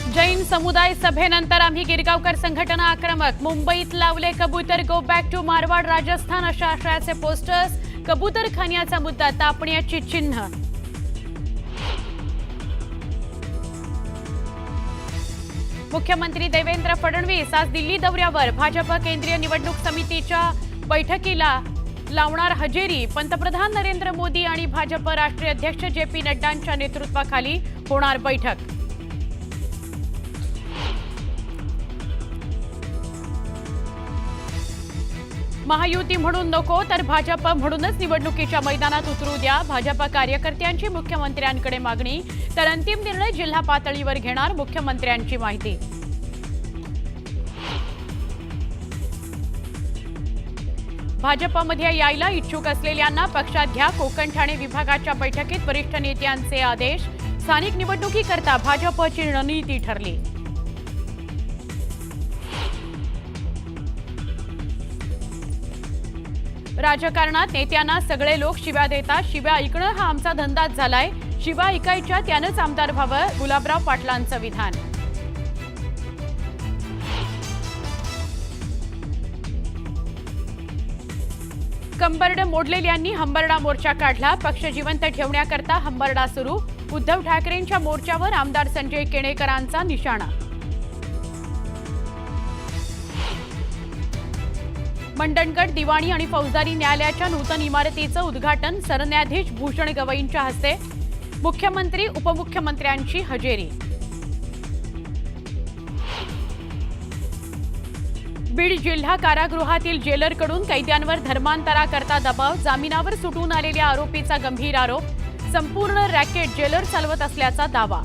जैन समुदाय सभेनंतर आम्ही गिरगावकर संघटना आक्रमक. मुंबईत लावले कबूतर go back to Marwar Rajasthan अशा आशयाचे पोस्टर्स. कबूतरखान्याचा मुद्दा तापण्याची चिन्ह. मुख्यमंत्री देवेंद्र फडणवीस आज दिल्ली दौऱ्यावर. भाजप केंद्रीय निवडणूक समितीच्या बैठकीला लावणार हजेरी. पंतप्रधान नरेंद्र मोदी आणि भाजप राष्ट्रीय अध्यक्ष जे.पी. नड्डांच्या नेतृत्वाखाली होणार बैठक. महायुती म्हणून नको तर भाजप म्हणूनच निवडणुकीच्या मैदानात उतरू द्या. भाजप कार्यकर्त्यांची मुख्यमंत्र्यांकडे मागणी. तर अंतिम निर्णय जिल्हा पातळीवर घेणार मुख्यमंत्र्यांची माहिती. भाजपमध्ये यायला इच्छुक असलेल्यांना पक्षात घ्या. कोकण ठाणे विभागाच्या बैठकीत वरिष्ठ नेत्यांचे आदेश. स्थानिक निवडणुकीकरता भाजपची रणनीती ठरली. राजकारणात नेत्यांना सगळे लोक शिव्या देतात. शिव्या ऐकणं हा आमचा धंदाच झालाय. शिव्या ऐकायच्या त्यानंच आमदार व्हावं. गुलाबराव पाटलांचं विधान. कंबरड मोडलेल्यांनी हंबरडा मोर्चा काढला. पक्ष जिवंत ठेवण्याकरता हंबरडा सुरू. उद्धव ठाकरेंच्या मोर्चावर आमदार संजय केणेकरांचा निशाणा. मंडणगड दिवाणी आणि फौजदारी न्यायालयाच्या नूतन इमारतीचं उद्घाटन सरन्यायाधीश भूषण गवईंच्या हस्ते. मुख्यमंत्री उपमुख्यमंत्र्यांची हजेरी. बीड जिल्हा कारागृहातील जेलरकडून कैद्यांवर धर्मांतराकरता दबाव. जामिनावर सुटून आलेल्या आरोपीचा गंभीर आरोप. संपूर्ण रॅकेट जेलर चालवत असल्याचा दावा.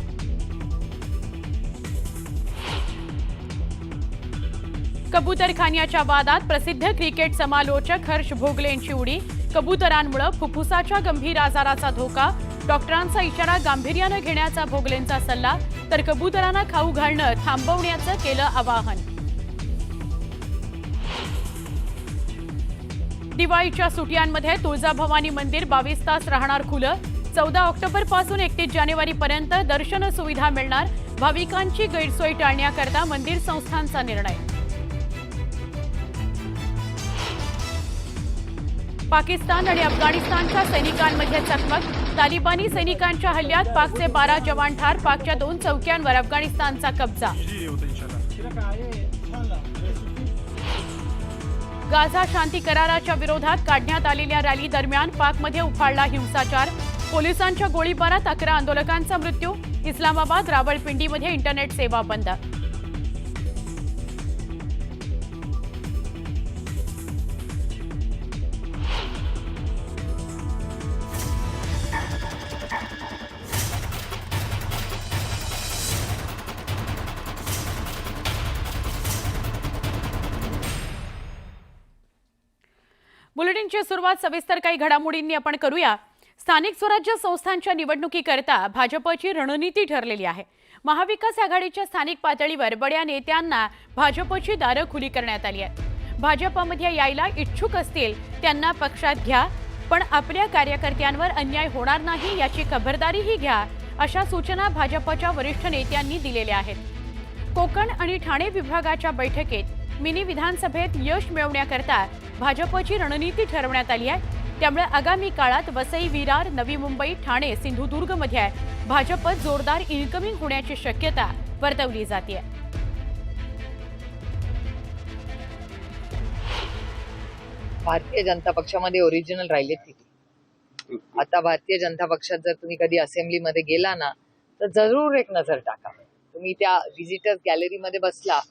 कबूतरखान्याच्या वादात प्रसिद्ध क्रिकेट समालोचक हर्ष भोगलेंची उडी. कबुतरांमुळे फुफ्फुसाच्या गंभीर आजाराचा धोका. डॉक्टरांचा इशारा गांभीर्यानं घेण्याचा भोगलेंचा सल्ला. तर कबुतरांना खाऊ घालणं थांबवण्याचं केलं आवाहन. दिवाळीच्या सुट्ट्यांमध्ये तुळजाभवानी मंदिर 22 तास राहणार खुलं. 14 ऑक्टोबर पासून 31 जानेवारीपर्यंत दर्शन सुविधा मिळणार. भाविकांची गैरसोय टाळण्याकरता मंदिर संस्थांचा निर्णय. पाकिस्तान आणि अफगाणिस्तानच्या सैनिकांमध्ये चकमक. तालिबानी सैनिकांच्या हल्ल्यात पाकचे 12 जवान ठार. पाकच्या 2 चौक्यांवर अफगाणिस्तानचा कब्जा. गाझा शांती कराराच्या विरोधात काढण्यात आलेल्या रॅली दरम्यान पाकमध्ये उफाळला हिंसाचार. पोलिसांच्या गोळीबारात 11 आंदोलकांचा मृत्यू. इस्लामाबाद रावळपिंडीमध्ये इंटरनेट सेवा बंद. बुलेटिनची सुरुवात सविस्तर काही घडामोडींनी आपण करूया. स्थानिक स्वराज्य संस्थांच्या निवडणुकीकरता भाजपची रणनीती ठरलेली आहे. महाविकास आघाडीच्या स्थानिक पातळीवर बड्या नेत्यांना भाजपची दारं खुली करण्यात आली आहे. भाजपमध्ये यायला इच्छुक असतील त्यांना पक्षात घ्या, पण आपल्या कार्यकर्त्यांवर अन्याय होणार नाही याची खबरदारीही घ्या, अशा सूचना भाजपच्या वरिष्ठ नेत्यांनी दिलेल्या आहेत. कोकण आणि ठाणे विभागाच्या बैठकीत मिनी विधानसभेत यश मिळवण्याकरता भाजपची रणनीती ठरवण्यात आली आहे. त्यामुळे आगामी काळात वसई, विरार, नवी मुंबई, ठाणे, सिंधुदुर्गमध्ये भाजप जोरदार इन्कमिंग होण्याची शक्यता वर्तवली जाते. भारतीय जनता पक्षामध्ये ओरिजिनल राहिलेत किती. आता भारतीय जनता पक्षात जर तुम्ही कधी असेंब्लीमध्ये गेला ना तर जरूर एक नजर टाका. तुम्ही त्या व्हिजिटर्स गॅलरीमध्ये बसला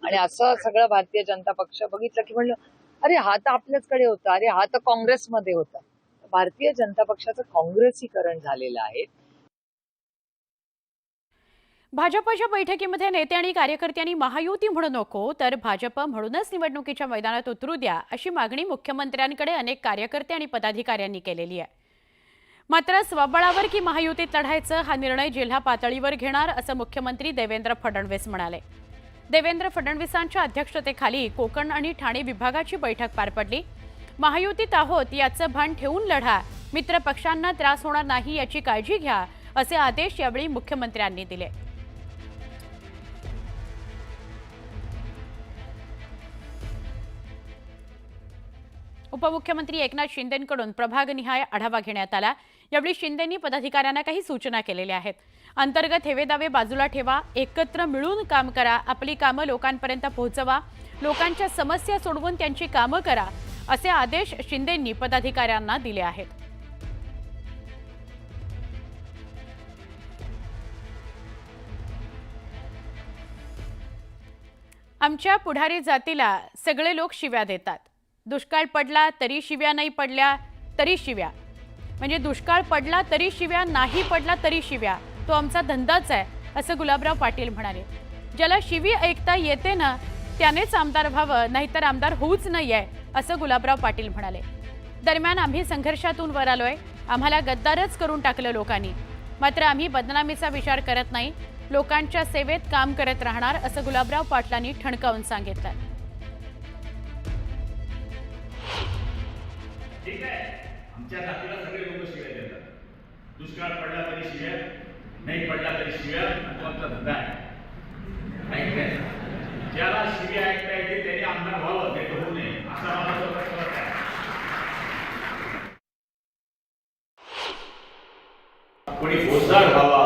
आणि असं सगळं भारतीय जनता पक्ष बघितलं की म्हणलं अरे हा तर आपल्याचकडे होता, अरे हा तर काँग्रेसमध्ये होता. भारतीय जनता पक्षाचं काँग्रेसीकरण झालेलं आहे. भाजपच्या बैठकीमध्ये नेते आणि कार्यकर्त्यांनी महायुती म्हणू नको तर भाजप म्हणूनच निवडणुकीच्या मैदानात उतरू द्या, अशी मागणी मुख्यमंत्र्यांकडे अनेक कार्यकर्ते आणि पदाधिकाऱ्यांनी केलेली आहे. मात्र स्वबळावर की महायुतीत लढायचं हा निर्णय जिल्हा पातळीवर घेणार, असं मुख्यमंत्री देवेंद्र फडणवीस म्हणाले. देवेंद्र फडणवीसांच्या अध्यक्षतेखाली कोकण आणि ठाणे विभागाची बैठक पार पडली. महायुतीत आहोत याचं भान ठेवून लढा, मित्र पक्षांना त्रास होणार नाही याची काळजी घ्या, असे आदेश यावेळी मुख्यमंत्र्यांनी दिले. उपमुख्यमंत्री एकनाथ शिंदेंकडून प्रभागनिहाय आढावा घेण्यात आला। यावेळी शिंदेंनी पदाधिकाऱ्यांना काही सूचना केलेल्या आहेत। अंतर्गत हेवेदावे बाजूला ठेवा, एकत्र मिळून काम करा, आपली कामं लोकांपर्यंत पोहोचवा, लोकांच्या समस्या सोडवून त्यांची कामं करा, असे आदेश शिंदेंनी पदाधिकाऱ्यांना दिले आहेत। आमच्या पुढारी जातीला सगळे लोक शिव्या देतात। दुष्काळ पडला तरी शिव्या, नाही पडल्या तरी शिव्या, म्हणजे दुष्काळ पडला तरी शिव्या, नाही पडला तरी शिव्या, तो आमचा धंदाच आहे, असं गुलाबराव पाटील म्हणाले। ज्याला शिवी ऐकता येते ना त्यानेच आमदार व्हावं, नाहीतर आमदार होऊच नाहीये, असं गुलाबराव पाटील म्हणाले। दरम्यान आम्ही संघर्षातून वर आलोय, आम्हाला गद्दारच करून टाकलं लोकांनी, मात्र आम्ही बदनामीचा विचार करत नाही, लोकांच्या सेवेत काम करत राहणार, असं गुलाबराव पाटलांनी ठणकावून सांगितलं। ठीक आहे, आमच्या जातीला सगळे लोक शिव्या देतात। दुष्काळ पडला तरी शिव्या, नाही पडला तरी शिव्या, तो आमचा धंदा आहे। ज्याला शिव्या ऐकता येते त्याने आमदार व्हावं, नाही तर होऊ नये, असा मला स्वतः मत आहे। कोणी फौजदार व्हावा,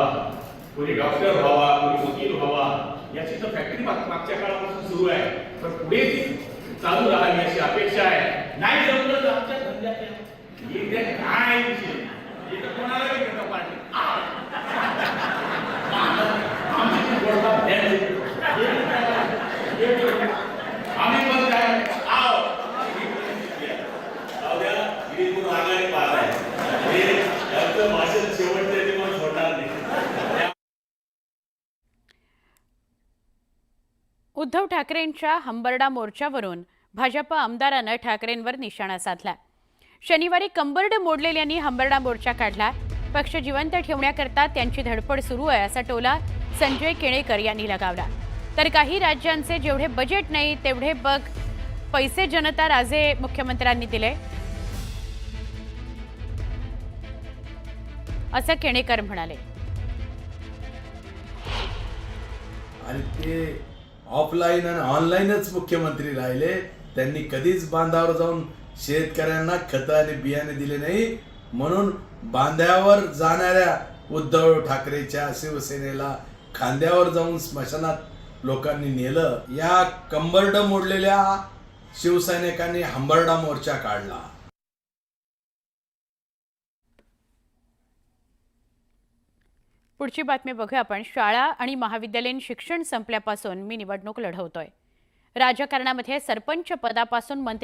कोणी डॉक्टर व्हावा, कोणी वकील व्हावा, याची तर फॅक्टरी मागच्या काळापासून सुरू आहे, पण पुढे ती चालू राहावी अशी अपेक्षा आहे। नाही जमलं तर आमच्या धंद्यात काय विषय, इथं कोणाला भेटत पाहिजे आम्ही पण काय आघाडी पाहताय, भाषण शेवटचे ते पण सोडणार नाही। उद्धव ठाकरेंच्या हंबरडा मोर्चावरून भाजप आमदारानं ठाकरेंवर निशाणा साधला। शनिवारी कंबरड मोडलेल्यांनी हंबरडा मोर्चा काढला। पक्ष जिवंत ठेवण्याकरता त्यांची धडपड सुरू आहे, असा टोला संजय केणेकर यांनी लगावला। तर काही राज्यांचे जेवढे बजेट नाही तेवढे बघ पैसे जनता राजे मुख्यमंत्र्यांनी दिले, असं केणेकर म्हणाले। आणि ते ऑफलाईन आणि ऑनलाईनच मुख्यमंत्री राहिले, त्यांनी कधीच बांधावर जाऊन शेतकऱ्यांना खत आणि बियाणे दिले नाही, म्हणून बांध्यावर जाणाऱ्या उद्धव ठाकरेच्या शिवसेनेला खांद्यावर जाऊन स्मशानात लोकांनी नेलं। या कंबरड मोडलेल्या शिवसैनिकांनी हंबरडा मोर्चा काढला। पुढची बातमी बघूया आपण। शाळा आणि महाविद्यालयीन शिक्षण संपल्यापासून मी निवडणूक लढवतोय। राजकारणामध्ये सरपंच पदापासून मंत्री